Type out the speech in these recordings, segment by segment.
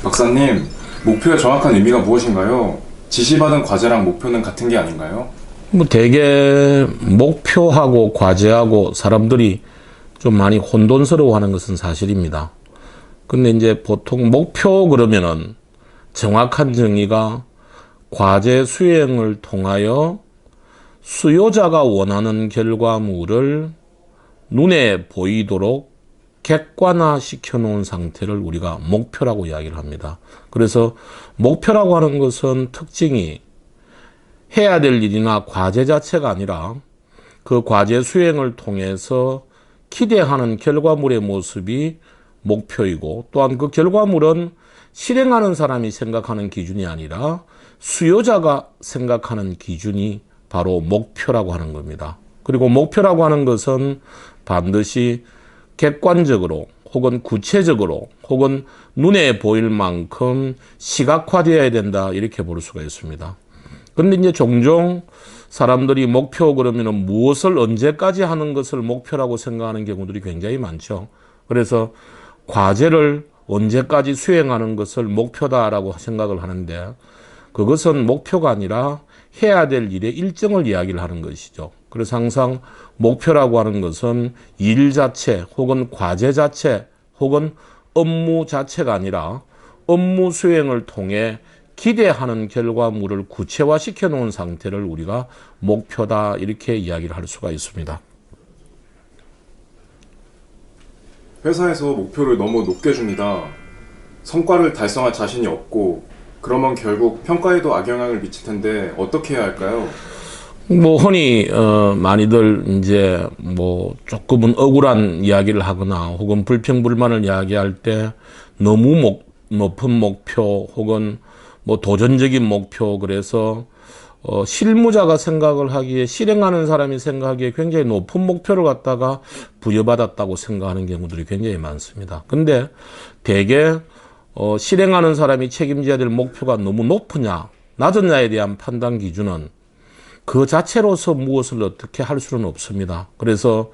박사님, 목표의 정확한 의미가 무엇인가요? 지시받은 과제랑 목표는 같은 게 아닌가요? 뭐 대개 목표하고 과제하고 사람들이 좀 많이 혼돈스러워하는 것은 사실입니다. 근데 이제 보통 목표 그러면은 정확한 정의가 과제 수행을 통하여 수요자가 원하는 결과물을 눈에 보이도록 객관화 시켜놓은 상태를 우리가 목표라고 이야기를 합니다. 그래서 목표라고 하는 것은 특징이 해야 될 일이나 과제 자체가 아니라 그 과제 수행을 통해서 기대하는 결과물의 모습이 목표이고, 또한 그 결과물은 실행하는 사람이 생각하는 기준이 아니라 수요자가 생각하는 기준이 바로 목표라고 하는 겁니다. 그리고 목표라고 하는 것은 반드시 객관적으로 혹은 구체적으로 혹은 눈에 보일 만큼 시각화되어야 된다, 이렇게 볼 수가 있습니다. 근데 이제 종종 사람들이 목표 그러면 무엇을 언제까지 하는 것을 목표라고 생각하는 경우들이 굉장히 많죠. 그래서 과제를 언제까지 수행하는 것을 목표다라고 생각을 하는데, 그것은 목표가 아니라 해야 될 일의 일정을 이야기를 하는 것이죠. 그래서 항상 목표라고 하는 것은 일 자체 혹은 과제 자체 혹은 업무 자체가 아니라 업무 수행을 통해 기대하는 결과물을 구체화시켜 놓은 상태를 우리가 목표다, 이렇게 이야기를 할 수가 있습니다. 회사에서 목표를 너무 높게 줍니다. 성과를 달성할 자신이 없고, 그러면 결국 평가에도 악영향을 미칠 텐데 어떻게 해야 할까요? 뭐 흔히 많이들 이제 뭐 조금은 억울한 이야기를 하거나 혹은 불평불만을 이야기할 때 너무 높은 목표 혹은 뭐 도전적인 목표, 그래서 실무자가 생각을 하기에, 실행하는 사람이 생각하기에 굉장히 높은 목표를 갖다가 부여받았다고 생각하는 경우들이 굉장히 많습니다. 근데 대개 실행하는 사람이 책임져야 될 목표가 너무 높으냐 낮았냐에 대한 판단 기준은 그 자체로서 무엇을 어떻게 할 수는 없습니다. 그래서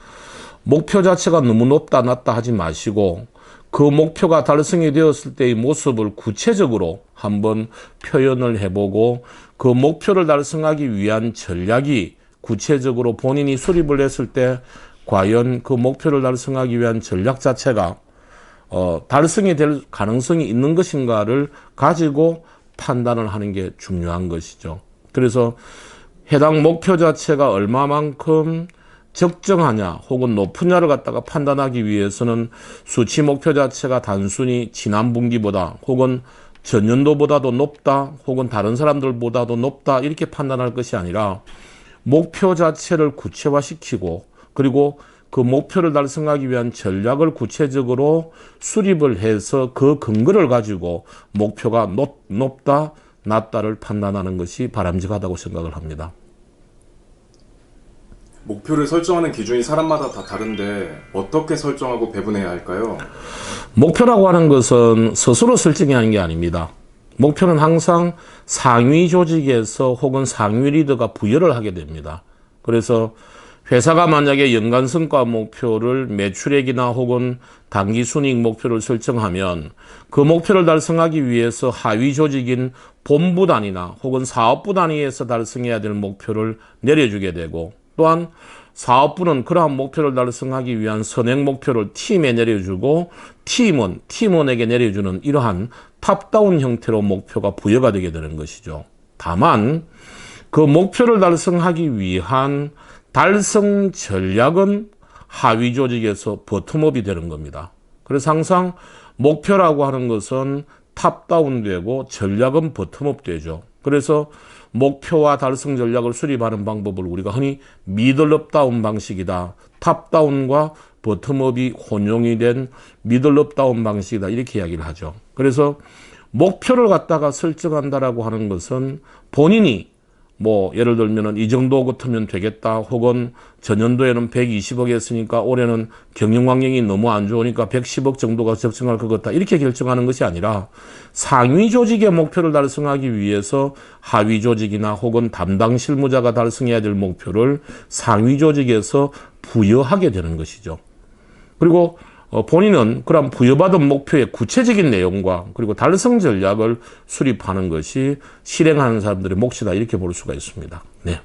목표 자체가 너무 높다 낮다 하지 마시고, 그 목표가 달성이 되었을 때의 모습을 구체적으로 한번 표현을 해보고, 그 목표를 달성하기 위한 전략이 구체적으로 본인이 수립을 했을 때 과연 그 목표를 달성하기 위한 전략 자체가 달성이 될 가능성이 있는 것인가를 가지고 판단을 하는 게 중요한 것이죠. 그래서 해당 목표 자체가 얼마만큼 적정하냐 혹은 높으냐를 갖다가 판단하기 위해서는 수치 목표 자체가 단순히 지난 분기보다 혹은 전년도보다도 높다 혹은 다른 사람들보다도 높다 이렇게 판단할 것이 아니라, 목표 자체를 구체화시키고 그리고 그 목표를 달성하기 위한 전략을 구체적으로 수립을 해서 그 근거를 가지고 목표가 높다 낮다를 판단하는 것이 바람직하다고 생각을 합니다. 목표를 설정하는 기준이 사람마다 다 다른데 어떻게 설정하고 배분해야 할까요? 목표라고 하는 것은 스스로 설정하는 게 아닙니다. 목표는 항상 상위 조직에서 혹은 상위 리더가 부여를 하게 됩니다. 그래서 회사가 만약에 연간 성과 목표를 매출액이나 혹은 단기 순이익 목표를 설정하면, 그 목표를 달성하기 위해서 하위 조직인 본부 단위나 혹은 사업부 단위에서 달성해야 될 목표를 내려주게 되고, 또한 사업부는 그러한 목표를 달성하기 위한 선행 목표를 팀에 내려주고, 팀은 팀원에게 내려주는 이러한 탑다운 형태로 목표가 부여가 되게 되는 것이죠. 다만 그 목표를 달성하기 위한 달성 전략은 하위 조직에서 버텀업이 되는 겁니다. 그래서 항상 목표라고 하는 것은 탑다운 되고 전략은 버텀업 되죠. 그래서 목표와 달성 전략을 수립하는 방법을 우리가 흔히 미들업 다운 방식이다, 탑다운과 버텀업이 혼용이 된 미들업 다운 방식이다, 이렇게 이야기를 하죠. 그래서 목표를 갖다가 설정한다라고 하는 것은 본인이 뭐 예를 들면은 이 정도 같으면 되겠다, 혹은 전년도에는 120억 했으니까 올해는 경영 환경이 너무 안 좋으니까 110억 정도가 적정할 것 같다, 이렇게 결정하는 것이 아니라, 상위 조직의 목표를 달성하기 위해서 하위 조직이나 혹은 담당 실무자가 달성해야 될 목표를 상위 조직에서 부여하게 되는 것이죠. 그리고 본인은 그런 부여받은 목표의 구체적인 내용과 그리고 달성 전략을 수립하는 것이 실행하는 사람들의 몫이다 이렇게 볼 수가 있습니다. 네.